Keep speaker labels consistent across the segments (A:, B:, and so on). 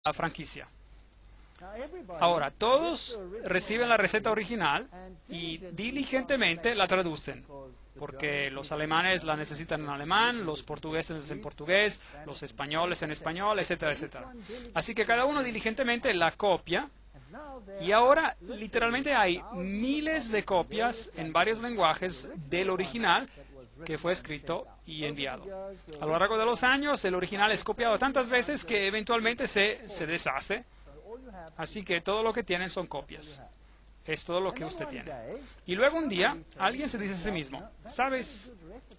A: la franquicia. Ahora, todos reciben la receta original y diligentemente la traducen, porque los alemanes la necesitan en alemán, los portugueses en portugués, los españoles en español, etcétera, etcétera. Así que cada uno diligentemente la copia, y ahora literalmente hay miles de copias en varios lenguajes del original que fue escrito y enviado. A lo largo de los años, el original es copiado tantas veces que eventualmente se deshace. Así que todo lo que tienen son copias. Es todo lo que usted tiene. Y luego un día, alguien se dice a sí mismo, ¿sabes?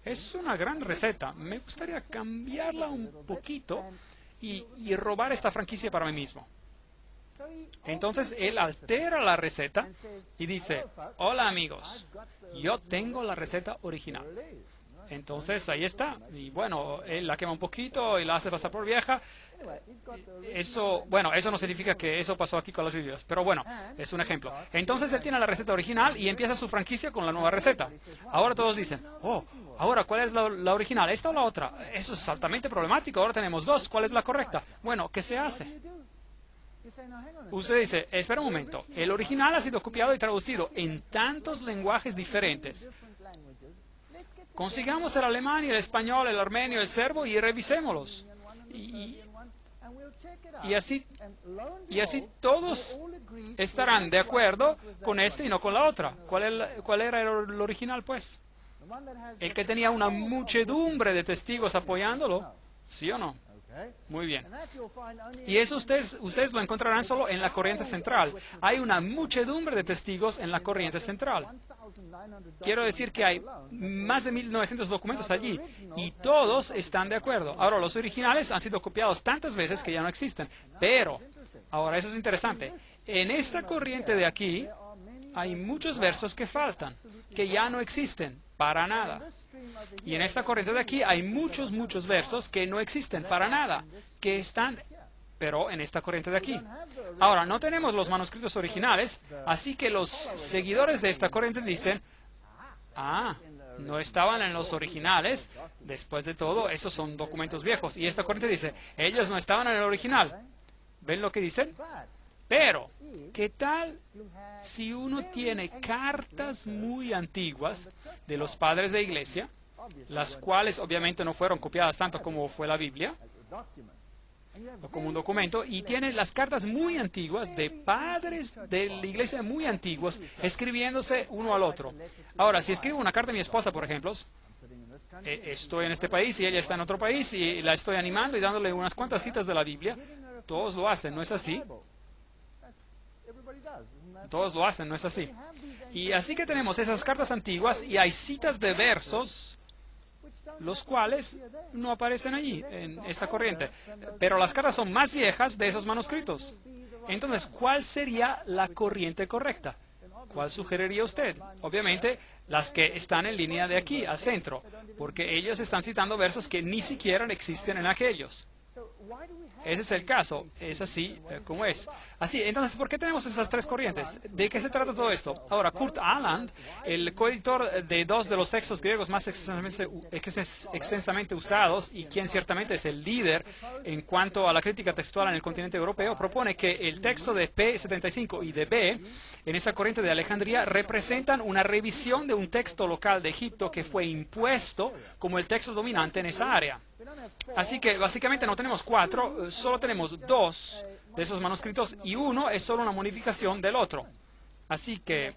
A: Es una gran receta. Me gustaría cambiarla un poquito y robar esta franquicia para mí mismo. Entonces, él altera la receta y dice, hola amigos, yo tengo la receta original. Entonces, ahí está. Y bueno, él la quema un poquito y la hace pasar por vieja. Eso no significa que eso pasó aquí con las Biblias, pero bueno, es un ejemplo. Entonces, él tiene la receta original y empieza su franquicia con la nueva receta. Ahora todos dicen, ahora, ¿cuál es la original? ¿Esta o la otra? Eso es altamente problemático. Ahora tenemos dos. ¿Cuál es la correcta? Bueno, ¿qué se hace? Usted dice, espera un momento. El original ha sido copiado y traducido en tantos lenguajes diferentes. Consigamos el alemán y el español, el armenio, el serbo y revisémoslos. Y así todos estarán de acuerdo con este y no con la otra. ¿Cuál era el original, pues? El que tenía una muchedumbre de testigos apoyándolo, ¿sí o no? Muy bien. Y eso ustedes lo encontrarán solo en la corriente central. Hay una muchedumbre de testigos en la corriente central. Quiero decir que hay más de 1900 documentos allí y todos están de acuerdo. Ahora, los originales han sido copiados tantas veces que ya no existen. Pero, ahora eso es interesante. En esta corriente de aquí hay muchos versos que faltan, que ya no existen para nada. Y en esta corriente de aquí hay muchos versos que no existen para nada, que están, pero en esta corriente de aquí. Ahora, no tenemos los manuscritos originales, así que los seguidores de esta corriente dicen, no estaban en los originales, después de todo, esos son documentos viejos. Y esta corriente dice, ellos no estaban en el original. ¿Ven lo que dicen? Pero, ¿qué tal si uno tiene cartas muy antiguas de los padres de iglesia, las cuales obviamente no fueron copiadas tanto como fue la Biblia, o como un documento, y tiene las cartas muy antiguas de padres de la iglesia muy antiguos escribiéndose uno al otro? Ahora, si escribo una carta a mi esposa, por ejemplo, estoy en este país y ella está en otro país y la estoy animando y dándole unas cuantas citas de la Biblia, todos lo hacen, ¿no es así? Todos lo hacen, ¿no es así? Y así que tenemos esas cartas antiguas y hay citas de versos, los cuales no aparecen allí, en esta corriente. Pero las cartas son más viejas de esos manuscritos. Entonces, ¿cuál sería la corriente correcta? ¿Cuál sugeriría usted? Obviamente, las que están en línea de aquí, al centro, porque ellos están citando versos que ni siquiera existen en aquellos. Ese es el caso, es así como es. Así, entonces, ¿por qué tenemos estas tres corrientes? ¿De qué se trata todo esto? Ahora, Kurt Aland, el coeditor de dos de los textos griegos más extensamente usados y quien ciertamente es el líder en cuanto a la crítica textual en el continente europeo, propone que el texto de P75 y de B, en esa corriente de Alejandría, representan una revisión de un texto local de Egipto que fue impuesto como el texto dominante en esa área. Así que básicamente no tenemos cuatro, solo tenemos dos de esos manuscritos y uno es solo una modificación del otro. Así que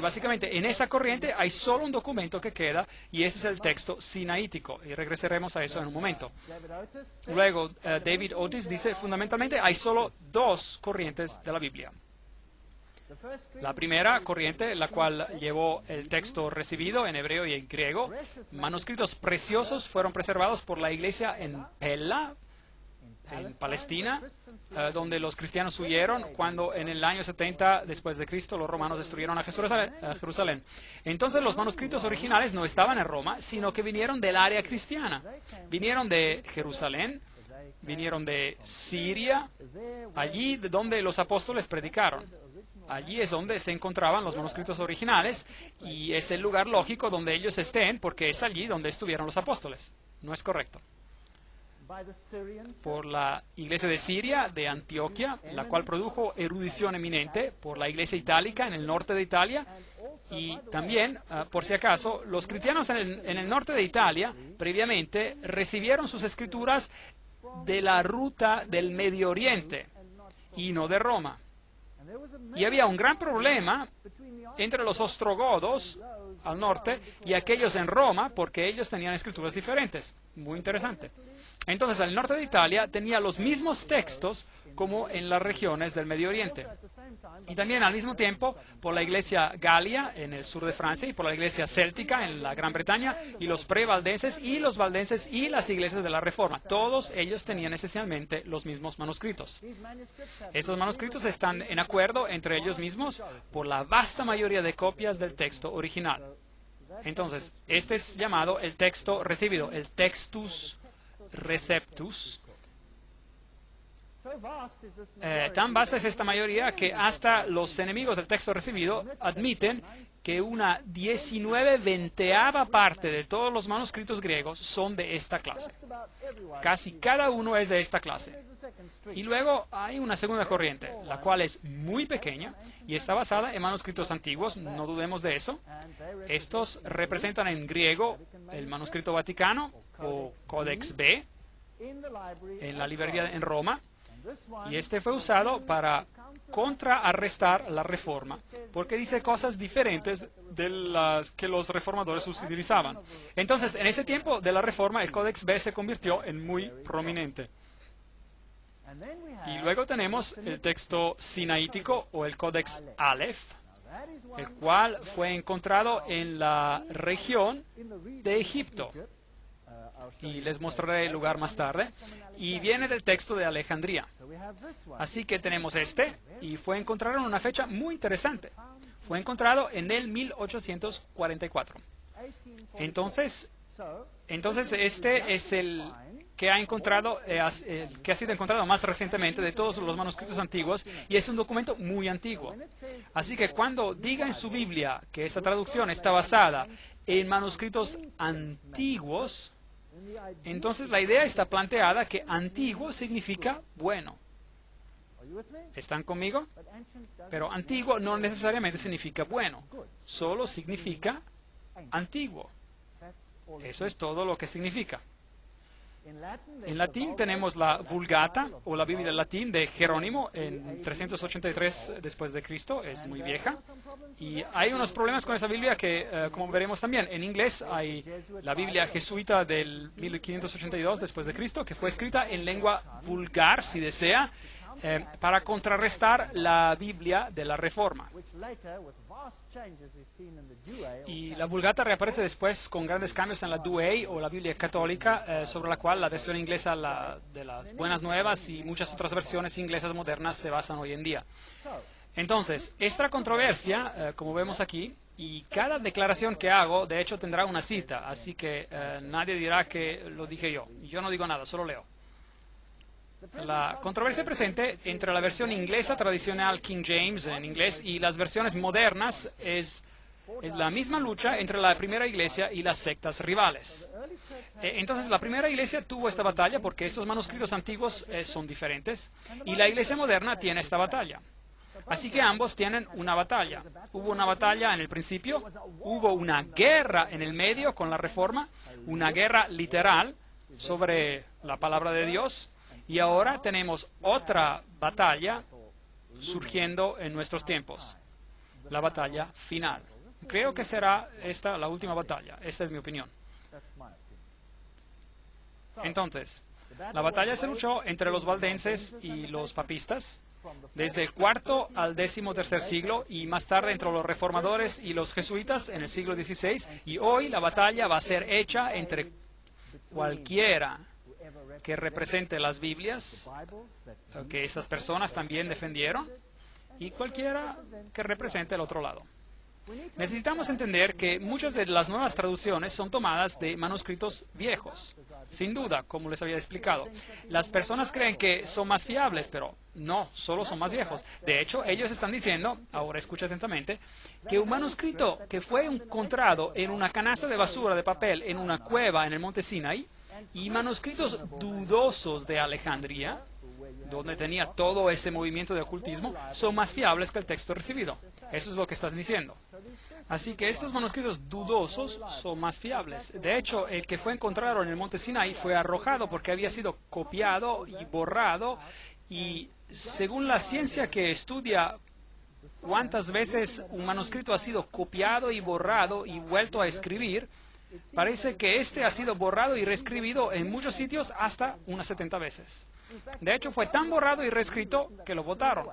A: básicamente en esa corriente hay solo un documento que queda y ese es el texto sinaítico y regresaremos a eso en un momento. Luego, David Otis dice, fundamentalmente hay solo dos corrientes de la Biblia. La primera corriente, la cual llevó el texto recibido en hebreo y en griego, manuscritos preciosos fueron preservados por la iglesia en Pella, en Palestina, donde los cristianos huyeron cuando en el año 70 después de Cristo los romanos destruyeron a Jerusalén. Entonces los manuscritos originales no estaban en Roma, sino que vinieron del área cristiana. Vinieron de Jerusalén, vinieron de Siria, allí donde los apóstoles predicaron. Allí es donde se encontraban los manuscritos originales y es el lugar lógico donde ellos estén porque es allí donde estuvieron los apóstoles. ¿No es correcto? por la iglesia de Siria, de Antioquia, la cual produjo erudición eminente, por la iglesia itálica en el norte de Italia, y también, por si acaso, los cristianos en el norte de Italia, previamente, recibieron sus escrituras de la ruta del Medio Oriente y no de Roma. Y había un gran problema entre los ostrogodos al norte y aquellos en Roma, porque ellos tenían escrituras diferentes. Muy interesante. Entonces, el norte de Italia tenía los mismos textos como en las regiones del Medio Oriente. Y también al mismo tiempo por la iglesia galia en el sur de Francia y por la iglesia céltica en la Gran Bretaña y los prevaldenses y los valdenses y las iglesias de la Reforma. Todos ellos tenían esencialmente los mismos manuscritos. Estos manuscritos están en acuerdo entre ellos mismos por la vasta mayoría de copias del texto original. Entonces, este es llamado el texto recibido, el textus receptus. Tan vasta es esta mayoría que hasta los enemigos del texto recibido admiten que una 19/20ª parte de todos los manuscritos griegos son de esta clase. Casi cada uno es de esta clase. Y luego hay una segunda corriente, la cual es muy pequeña y está basada en manuscritos antiguos, no dudemos de eso. Estos representan en griego el manuscrito Vaticano o Codex B en la librería en Roma. Y este fue usado para contrarrestar la Reforma, porque dice cosas diferentes de las que los reformadores utilizaban. Entonces, en ese tiempo de la Reforma, el Codex B se convirtió en muy prominente. Y luego tenemos el texto sinaítico o el Codex Aleph, el cual fue encontrado en la región de Egipto. Y les mostraré el lugar más tarde. Y viene del texto de Alejandría. Así que tenemos este, y fue encontrado en una fecha muy interesante. Fue encontrado en el 1844. Entonces este es el que ha sido encontrado más recientemente de todos los manuscritos antiguos, y es un documento muy antiguo. Así que cuando diga en su Biblia que esa traducción está basada en manuscritos antiguos, entonces la idea está planteada que antiguo significa bueno. ¿Están conmigo? Pero antiguo no necesariamente significa bueno, solo significa antiguo. Eso es todo lo que significa. En latín tenemos la Vulgata o la Biblia en latín de Jerónimo en 383 después de Cristo, es muy vieja. Y hay unos problemas con esa Biblia que, como veremos también, en inglés hay la Biblia jesuita del 1582 después de Cristo, que fue escrita en lengua vulgar, si desea, para contrarrestar la Biblia de la Reforma. Y la Vulgata reaparece después con grandes cambios en la Douay o la Biblia católica, sobre la cual la versión inglesa de las Buenas Nuevas y muchas otras versiones inglesas modernas se basan hoy en día. Entonces, esta controversia, como vemos aquí, y cada declaración que hago, de hecho, tendrá una cita, así que nadie dirá que lo dije yo. Yo no digo nada, solo leo. La controversia presente entre la versión inglesa tradicional King James en inglés y las versiones modernas es la misma lucha entre la primera iglesia y las sectas rivales. Entonces, la primera iglesia tuvo esta batalla porque estos manuscritos antiguos son diferentes y la iglesia moderna tiene esta batalla. Así que ambos tienen una batalla. Hubo una batalla en el principio, hubo una guerra en el medio con la Reforma, una guerra literal sobre la palabra de Dios. Y ahora tenemos otra batalla surgiendo en nuestros tiempos, la batalla final. Creo que será esta la última batalla. Esta es mi opinión. Entonces, la batalla se luchó entre los valdenses y los papistas desde el IV al XIII siglo y más tarde entre los reformadores y los jesuitas en el siglo XVI. Y hoy la batalla va a ser hecha entre cualquiera que represente las Biblias, que esas personas también defendieron, y cualquiera que represente el otro lado. Necesitamos entender que muchas de las nuevas traducciones son tomadas de manuscritos viejos. Sin duda, como les había explicado. Las personas creen que son más fiables, pero no, solo son más viejos. De hecho, ellos están diciendo, ahora escucha atentamente, que un manuscrito que fue encontrado en una canasta de basura de papel en una cueva en el monte Sinaí Y manuscritos dudosos de Alejandría, donde tenía todo ese movimiento de ocultismo, son más fiables que el texto recibido. Eso es lo que estás diciendo. Así que estos manuscritos dudosos son más fiables. De hecho, el que fue encontrado en el monte Sinai fue arrojado porque había sido copiado y borrado. Y según la ciencia que estudia cuántas veces un manuscrito ha sido copiado y borrado y vuelto a escribir, parece que este ha sido borrado y reescribido en muchos sitios hasta unas 70 veces. De hecho, fue tan borrado y reescrito que lo botaron.